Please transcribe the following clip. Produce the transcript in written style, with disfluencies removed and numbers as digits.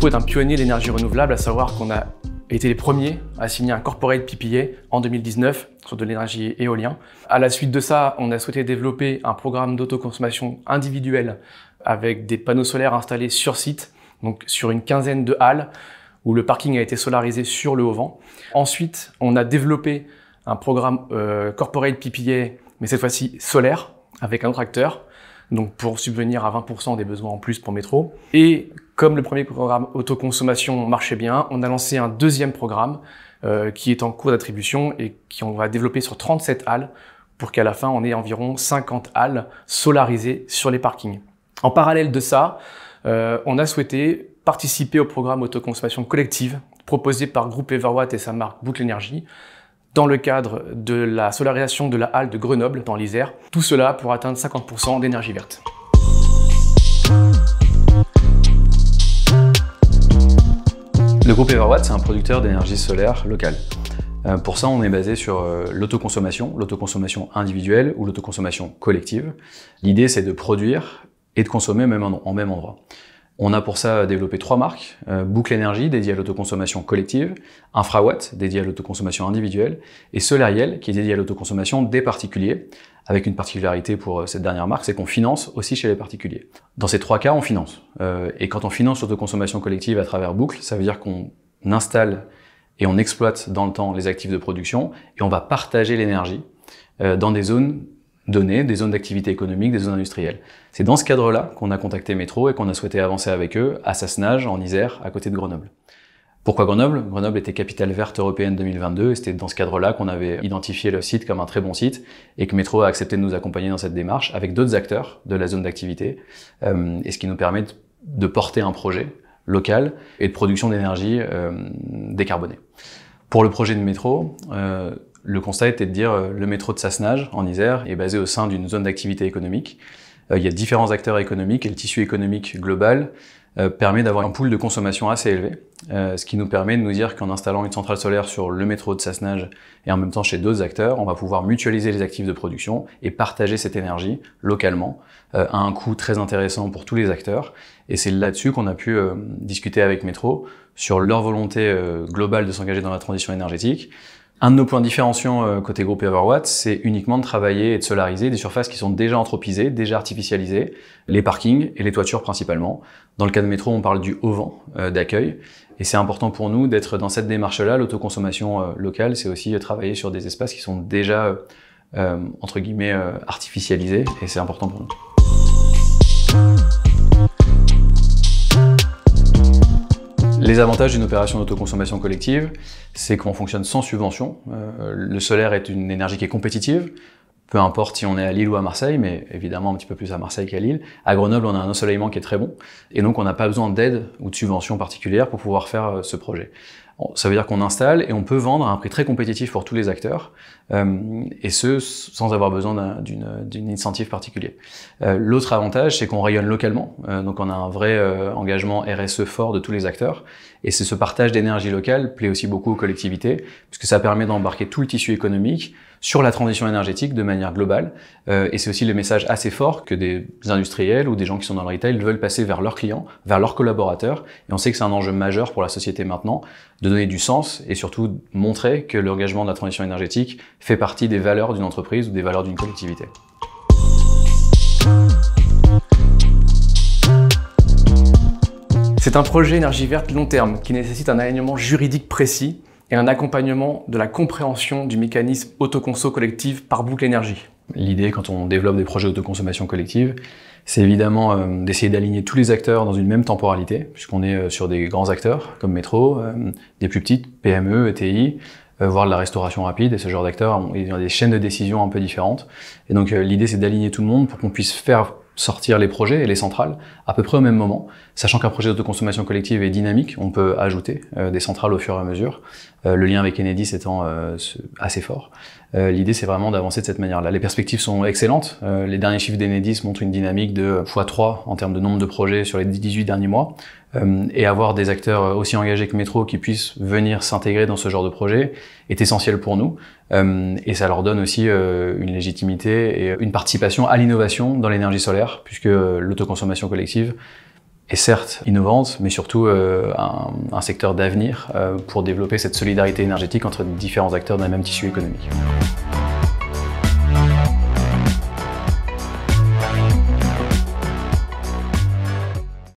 Métro est un pionnier de l'énergie renouvelable, à savoir qu'on a été les premiers à signer un corporate PPA en 2019 sur de l'énergie éolienne. À la suite de ça, on a souhaité développer un programme d'autoconsommation individuelle avec des panneaux solaires installés sur site, donc sur une quinzaine de halles où le parking a été solarisé sur le haut vent. Ensuite, on a développé un programme corporate PPA, mais cette fois-ci solaire, avec un autre acteur, donc pour subvenir à 20% des besoins en plus pour Métro. Et comme le premier programme autoconsommation marchait bien, on a lancé un deuxième programme qui est en cours d'attribution et qu'on va développer sur 37 halles pour qu'à la fin, on ait environ 50 halles solarisées sur les parkings. En parallèle de ça, on a souhaité participer au programme autoconsommation collective proposé par Groupe Everwatt et sa marque Boucle Énergie dans le cadre de la solarisation de la halle de Grenoble dans l'Isère. Tout cela pour atteindre 50% d'énergie verte. Le groupe Everwatt, c'est un producteur d'énergie solaire locale. Pour ça, on est basé sur l'autoconsommation individuelle ou l'autoconsommation collective. L'idée, c'est de produire et de consommer en même endroit. On a pour ça développé 3 marques, Boucle Énergie, dédiée à l'autoconsommation collective, Infrawatt, dédiée à l'autoconsommation individuelle, et Solariel, qui est dédiée à l'autoconsommation des particuliers, avec une particularité pour cette dernière marque, c'est qu'on finance aussi chez les particuliers. Dans ces 3 cas, on finance. Et quand on finance l'autoconsommation collective à travers Boucle, ça veut dire qu'on installe et on exploite dans le temps les actifs de production, et on va partager l'énergie dans des zones données, des zones d'activité économique, des zones industrielles. C'est dans ce cadre-là qu'on a contacté Métro et qu'on a souhaité avancer avec eux à Sassenage, en Isère, à côté de Grenoble. Pourquoi Grenoble? Grenoble était capitale verte européenne 2022 et c'était dans ce cadre-là qu'on avait identifié le site comme un très bon site et que Métro a accepté de nous accompagner dans cette démarche avec d'autres acteurs de la zone d'activité et ce qui nous permet de porter un projet local et de production d'énergie décarbonée. Pour le projet de Métro, le constat était de dire le métro de Sassenage, en Isère, est basé au sein d'une zone d'activité économique. Il y a différents acteurs économiques et le tissu économique global permet d'avoir un pool de consommation assez élevé, ce qui nous permet de nous dire qu'en installant une centrale solaire sur le métro de Sassenage et en même temps chez d'autres acteurs, on va pouvoir mutualiser les actifs de production et partager cette énergie localement à un coût très intéressant pour tous les acteurs. Et c'est là-dessus qu'on a pu discuter avec Métro sur leur volonté globale de s'engager dans la transition énergétique. Un de nos points différenciants côté groupe Everwatt, c'est uniquement de travailler et de solariser des surfaces qui sont déjà anthropisées, déjà artificialisées, les parkings et les toitures principalement. Dans le cas de Métro, on parle du haut vent d'accueil. Et c'est important pour nous d'être dans cette démarche-là. L'autoconsommation locale, c'est aussi travailler sur des espaces qui sont déjà, entre guillemets, artificialisés. Et c'est important pour nous. Les avantages d'une opération d'autoconsommation collective, c'est qu'on fonctionne sans subvention. Le solaire est une énergie qui est compétitive, peu importe si on est à Lille ou à Marseille, mais évidemment un petit peu plus à Marseille qu'à Lille. À Grenoble, on a un ensoleillement qui est très bon, et donc on n'a pas besoin d'aide ou de subvention particulière pour pouvoir faire ce projet. Ça veut dire qu'on installe et on peut vendre à un prix très compétitif pour tous les acteurs, et ce, sans avoir besoin d'une incentive particulier. L'autre avantage, c'est qu'on rayonne localement, donc on a un vrai engagement RSE fort de tous les acteurs, et c'est ce partage d'énergie locale plaît aussi beaucoup aux collectivités, puisque ça permet d'embarquer tout le tissu économique sur la transition énergétique de manière globale, et c'est aussi le message assez fort que des industriels ou des gens qui sont dans le retail veulent passer vers leurs clients, vers leurs collaborateurs, et on sait que c'est un enjeu majeur pour la société maintenant, de donner du sens et surtout montrer que l'engagement de la transition énergétique fait partie des valeurs d'une entreprise ou des valeurs d'une collectivité. C'est un projet énergie verte long terme qui nécessite un alignement juridique précis et un accompagnement de la compréhension du mécanisme autoconso collective par Boucle Énergie. L'idée, quand on développe des projets d'autoconsommation collective, c'est évidemment d'essayer d'aligner tous les acteurs dans une même temporalité, puisqu'on est sur des grands acteurs comme Métro, des plus petites, PME, ETI, voire de la restauration rapide, et ce genre d'acteurs, il y a des chaînes de décision un peu différentes. Et donc l'idée, c'est d'aligner tout le monde pour qu'on puisse faire sortir les projets et les centrales à peu près au même moment, sachant qu'un projet d'autoconsommation collective est dynamique, on peut ajouter des centrales au fur et à mesure, le lien avec Enedis étant assez fort. L'idée, c'est vraiment d'avancer de cette manière-là. Les perspectives sont excellentes, les derniers chiffres d'Enedis montrent une dynamique de x3 en termes de nombre de projets sur les 18 derniers mois, et avoir des acteurs aussi engagés que Métro qui puissent venir s'intégrer dans ce genre de projet est essentiel pour nous, et ça leur donne aussi une légitimité et une participation à l'innovation dans l'énergie solaire, puisque l'autoconsommation collective est certes innovante, mais surtout un secteur d'avenir pour développer cette solidarité énergétique entre différents acteurs d'un même tissu économique.